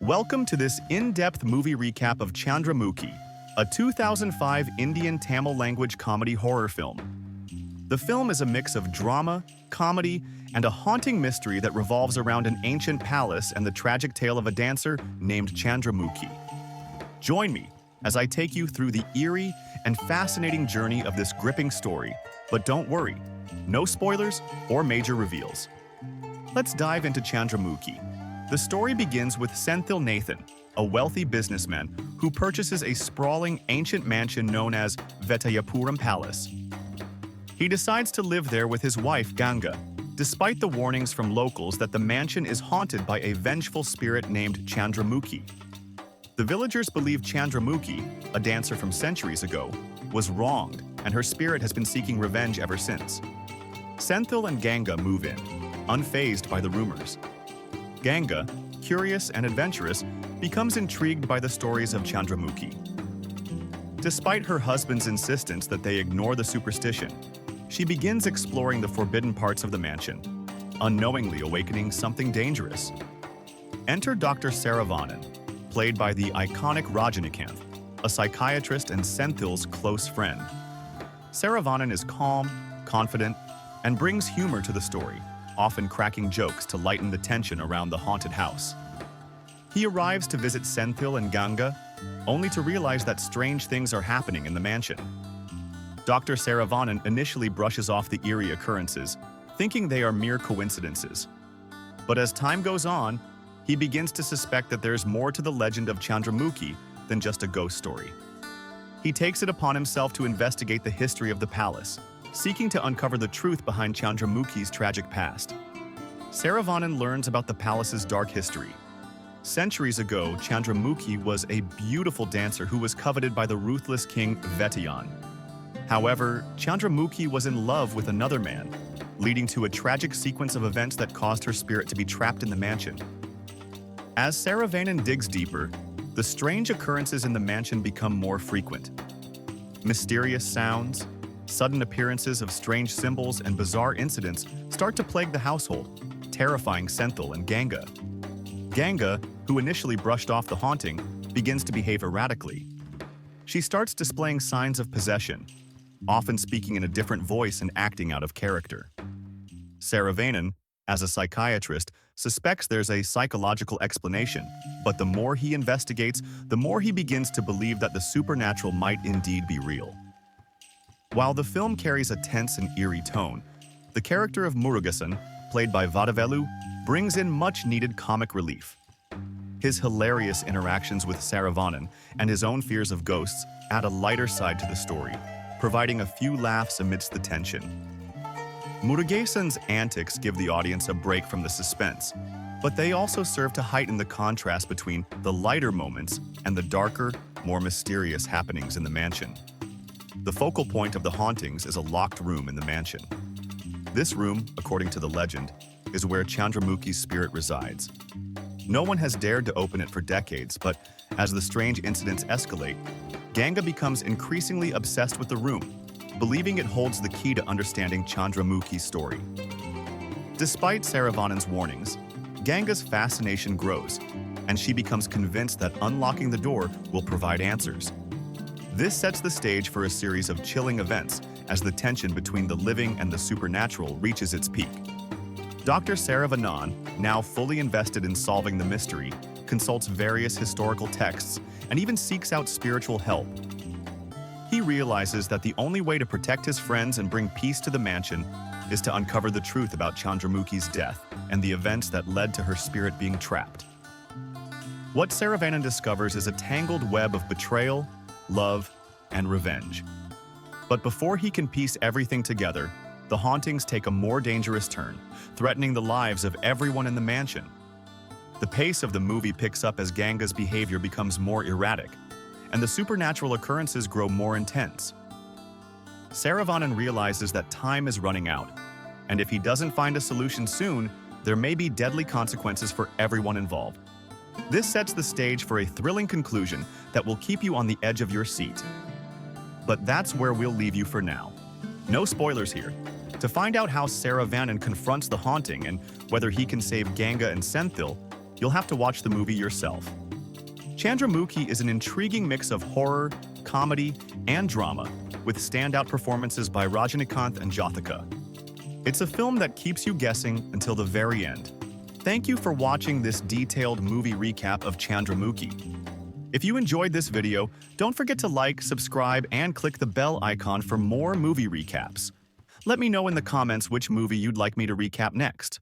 Welcome to this in-depth movie recap of Chandramukhi, a 2005 Indian Tamil language comedy horror film. The film is a mix of drama, comedy, and a haunting mystery that revolves around an ancient palace and the tragic tale of a dancer named Chandramukhi. Join me as I take you through the eerie and fascinating journey of this gripping story. But don't worry, no spoilers or major reveals. Let's dive into Chandramukhi. The story begins with Senthil Nathan, a wealthy businessman who purchases a sprawling ancient mansion known as Vetayapuram Palace. He decides to live there with his wife Ganga, despite the warnings from locals that the mansion is haunted by a vengeful spirit named Chandramukhi. The villagers believe Chandramukhi, a dancer from centuries ago, was wronged, and her spirit has been seeking revenge ever since. Senthil and Ganga move in, unfazed by the rumors. Ganga, curious and adventurous, becomes intrigued by the stories of Chandramukhi. Despite her husband's insistence that they ignore the superstition, she begins exploring the forbidden parts of the mansion, unknowingly awakening something dangerous. Enter Dr. Saravanan, played by the iconic Rajinikanth, a psychiatrist and Senthil's close friend. Saravanan is calm, confident, and brings humor to the story, often cracking jokes to lighten the tension around the haunted house. He arrives to visit Senthil and Ganga, only to realize that strange things are happening in the mansion. Dr. Saravanan initially brushes off the eerie occurrences, thinking they are mere coincidences. But as time goes on, he begins to suspect that there's more to the legend of Chandramukhi than just a ghost story. He takes it upon himself to investigate the history of the palace, seeking to uncover the truth behind Chandramukhi's tragic past. Saravanan learns about the palace's dark history. Centuries ago, Chandramukhi was a beautiful dancer who was coveted by the ruthless king Vetayan. However, Chandramukhi was in love with another man, leading to a tragic sequence of events that caused her spirit to be trapped in the mansion. As Saravanan digs deeper, the strange occurrences in the mansion become more frequent. Mysterious sounds, sudden appearances of strange symbols, and bizarre incidents start to plague the household, terrifying Senthil and Ganga. Ganga, who initially brushed off the haunting, begins to behave erratically. She starts displaying signs of possession, often speaking in a different voice and acting out of character. Saravanan, as a psychiatrist, suspects there's a psychological explanation, but the more he investigates, the more he begins to believe that the supernatural might indeed be real. While the film carries a tense and eerie tone, the character of Murugasan, played by Vadavelu, brings in much-needed comic relief. His hilarious interactions with Saravanan and his own fears of ghosts add a lighter side to the story, providing a few laughs amidst the tension. Murugasan's antics give the audience a break from the suspense, but they also serve to heighten the contrast between the lighter moments and the darker, more mysterious happenings in the mansion. The focal point of the hauntings is a locked room in the mansion. This room, according to the legend, is where Chandramukhi's spirit resides. No one has dared to open it for decades, but as the strange incidents escalate, Ganga becomes increasingly obsessed with the room, believing it holds the key to understanding Chandramukhi's story. Despite Saravanan's warnings, Ganga's fascination grows, and she becomes convinced that unlocking the door will provide answers. This sets the stage for a series of chilling events as the tension between the living and the supernatural reaches its peak. Dr. Saravanan, now fully invested in solving the mystery, consults various historical texts and even seeks out spiritual help. He realizes that the only way to protect his friends and bring peace to the mansion is to uncover the truth about Chandramukhi's death and the events that led to her spirit being trapped. What Saravanan discovers is a tangled web of betrayal, love, and revenge. But before he can piece everything together, the hauntings take a more dangerous turn, threatening the lives of everyone in the mansion. The pace of the movie picks up as Ganga's behavior becomes more erratic, and the supernatural occurrences grow more intense. Saravanan realizes that time is running out, and if he doesn't find a solution soon, there may be deadly consequences for everyone involved. This sets the stage for a thrilling conclusion that will keep you on the edge of your seat. But that's where we'll leave you for now. No spoilers here. To find out how Saravanan confronts the haunting and whether he can save Ganga and Senthil, You'll have to watch the movie yourself. Chandramukhi is an intriguing mix of horror, comedy, and drama, with standout performances by Rajinikanth and Jyothika. It's a film that keeps you guessing until the very end. Thank you for watching this detailed movie recap of Chandramukhi. If you enjoyed this video, don't forget to like, subscribe, and click the bell icon for more movie recaps. Let me know in the comments which movie you'd like me to recap next.